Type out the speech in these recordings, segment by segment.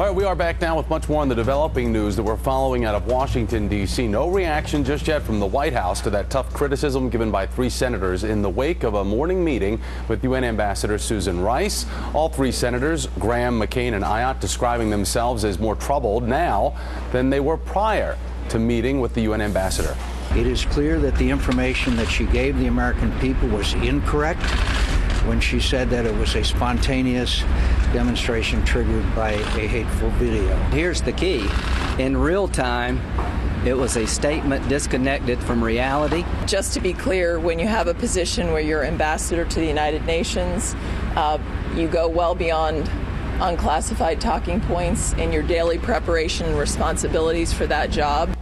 All right, we are back now with much more on the developing news that we're following out of Washington, D.C. No reaction just yet from the White House to that tough criticism given by 3 senators in the wake of a morning meeting with UN Ambassador Susan Rice. All 3 senators, Graham, McCain, and Ayotte, describing themselves as more troubled now than they were prior to meeting with the UN Ambassador. It is clear that the information that she gave the American people was incorrect when she said that it was a spontaneous demonstration triggered by a hateful video. Here's the key. In real time, it was a statement disconnected from reality. Just to be clear, when you have a position where you're ambassador to the United Nations, you go well beyond unclassified talking points in your daily preparation and responsibilities for that job.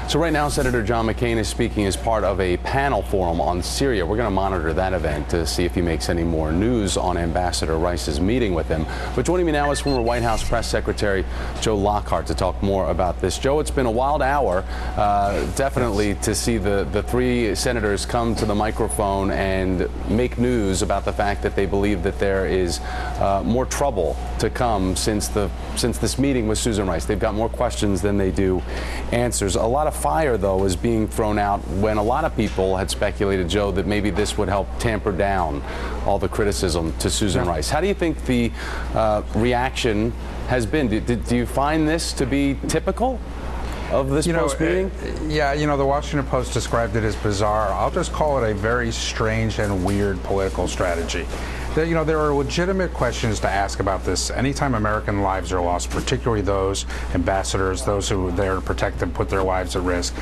So right now, Senator John McCain is speaking as part of a panel forum on Syria. We're going to monitor that event to see if he makes any more news on Ambassador Rice's meeting with him. But joining me now is former White House Press Secretary Joe Lockhart to talk more about this. Joe, it's been a wild hour, definitely, to see the 3 senators come to the microphone and make news about the fact that they believe that there is more trouble to come since this meeting with Susan Rice. They've got more questions than they do answers. A lot of fire, though, is being thrown out when a lot of people had speculated, Joe, that maybe this would help tamper down all the criticism to Susan Rice. How do you think the reaction has been? Do you find this to be typical of this post-meeting? Yeah, the Washington Post described it as bizarre. I'll just call it a very strange and weird political strategy. There are legitimate questions to ask about this anytime American lives are lost, particularly those ambassadors, those who are there to protect and put their lives at risk.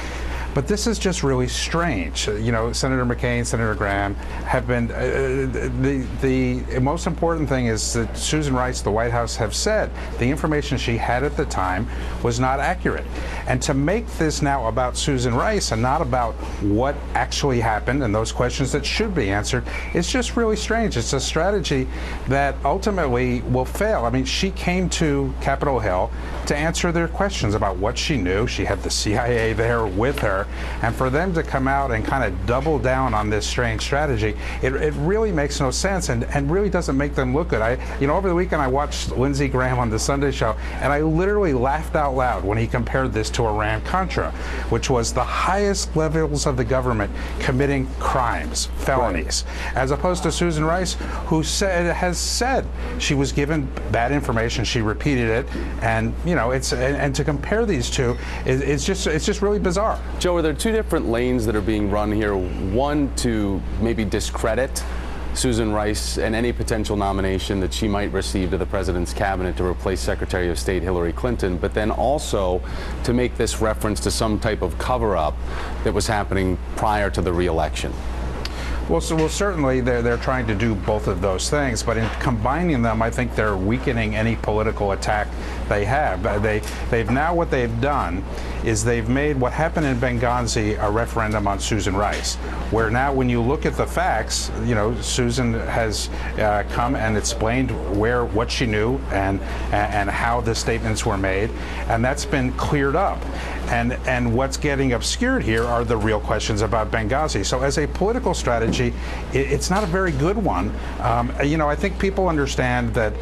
But this is just really strange. Senator McCain, Senator Graham have been, the most important thing is that Susan Rice, the White House, have said the information she had at the time was not accurate. And to make this now about Susan Rice and not about what actually happened and those questions that should be answered, it's just really strange. It's a strategy that ultimately will fail. I mean, she came to Capitol Hill to answer their questions about what she knew. She had the CIA there with her. And for them to come out and kind of double down on this strange strategy, it really makes no sense and really doesn't make them look good. Over the weekend I watched Lindsey Graham on the Sunday Show, and I literally laughed out loud when he compared this to Iran-Contra, which was the highest levels of the government committing crimes, felonies, as opposed to Susan Rice, who has said she was given bad information. She repeated it, and and to compare these two, it's just really bizarre. Joe, are there 2 different lanes that are being run here? One, to maybe discredit Susan Rice and any potential nomination that she might receive to the president's cabinet to replace Secretary of State Hillary Clinton, but then also to make this reference to some type of cover-up that was happening prior to the re-election. Well, certainly they're trying to do both of those things, but in combining them, I think they're weakening any political attack they have. What they've done is they've made what happened in Benghazi a referendum on Susan Rice, where now when you look at the facts, Susan has come and explained what she knew and how the statements were made, and that's been cleared up. And what's getting obscured here are the real questions about Benghazi. So as a political strategy, it's not a very good one. I think people understand that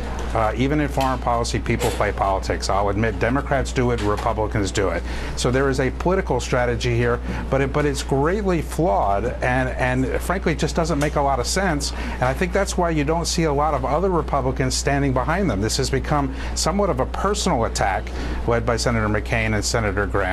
even in foreign policy, people play politics. I'll admit Democrats do it, Republicans do it. So there is a political strategy here, but it's greatly flawed and frankly just doesn't make a lot of sense. And I think that's why you don't see a lot of other Republicans standing behind them. This has become somewhat of a personal attack led by Senator McCain and Senator Graham.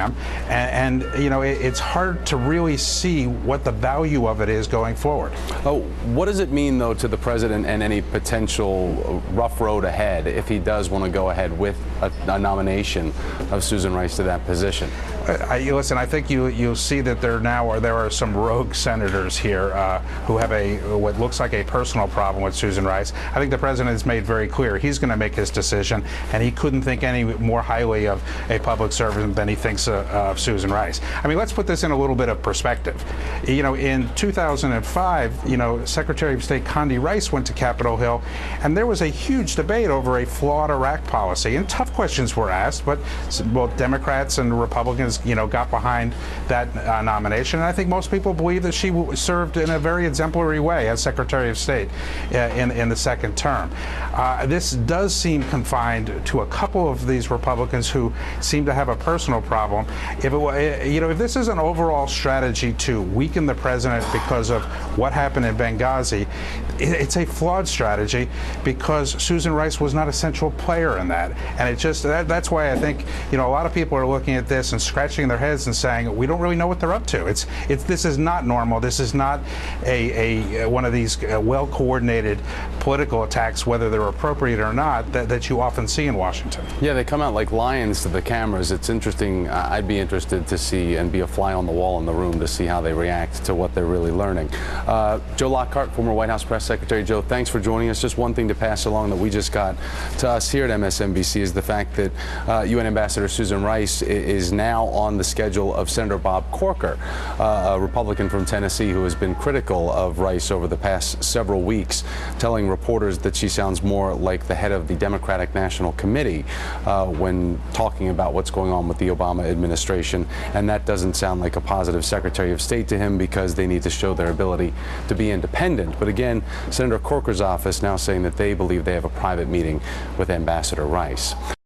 And it's hard to really see what the value of it is going forward. Oh, what does it mean, though, to the president and any potential rough road ahead if he does want to go ahead with a nomination of Susan Rice to that position? Listen, I think you'll see that there are some rogue senators here who have what looks like a personal problem with Susan Rice. I think the president has made very clear he's going to make his decision, and he couldn't think any more highly of a public servant than he thinks of Susan Rice. I mean, let's put this in a little bit of perspective. In 2005, Secretary of State Condi Rice went to Capitol Hill, and there was a huge debate over a flawed Iraq policy, and tough questions were asked, but both Democrats and Republicans Republicans, got behind that nomination. And I think most people believe that she served in a very exemplary way as Secretary of State in the second term. This does seem confined to a couple of these Republicans who seem to have a personal problem. If this is an overall strategy to weaken the president because of what happened in Benghazi, it's a flawed strategy because Susan Rice was not a central player in that. And that's why I think, a lot of people are looking at this and scratching their heads and saying, we don't really know what they're up to. This is not normal. This is not one of these well-coordinated political attacks, whether they're appropriate or not, that you often see in Washington. Yeah, they come out like lions to the cameras. It's interesting. I'd be interested to see and be a fly on the wall in the room to see how they react to what they're really learning. Joe Lockhart, former White House Press Secretary. Joe, thanks for joining us. Just one thing to pass along that we just got to us here at MSNBC is the fact that UN Ambassador Susan Rice is now on the schedule of Senator Bob Corker, a Republican from Tennessee who has been critical of Rice over the past several weeks, telling reporters that she sounds more like the head of the Democratic National Committee when talking about what's going on with the Obama administration. And that doesn't sound like a positive Secretary of State to him because they need to show their ability to be independent. But again, Senator Corker's office now saying that they believe they have a private meeting with Ambassador Rice.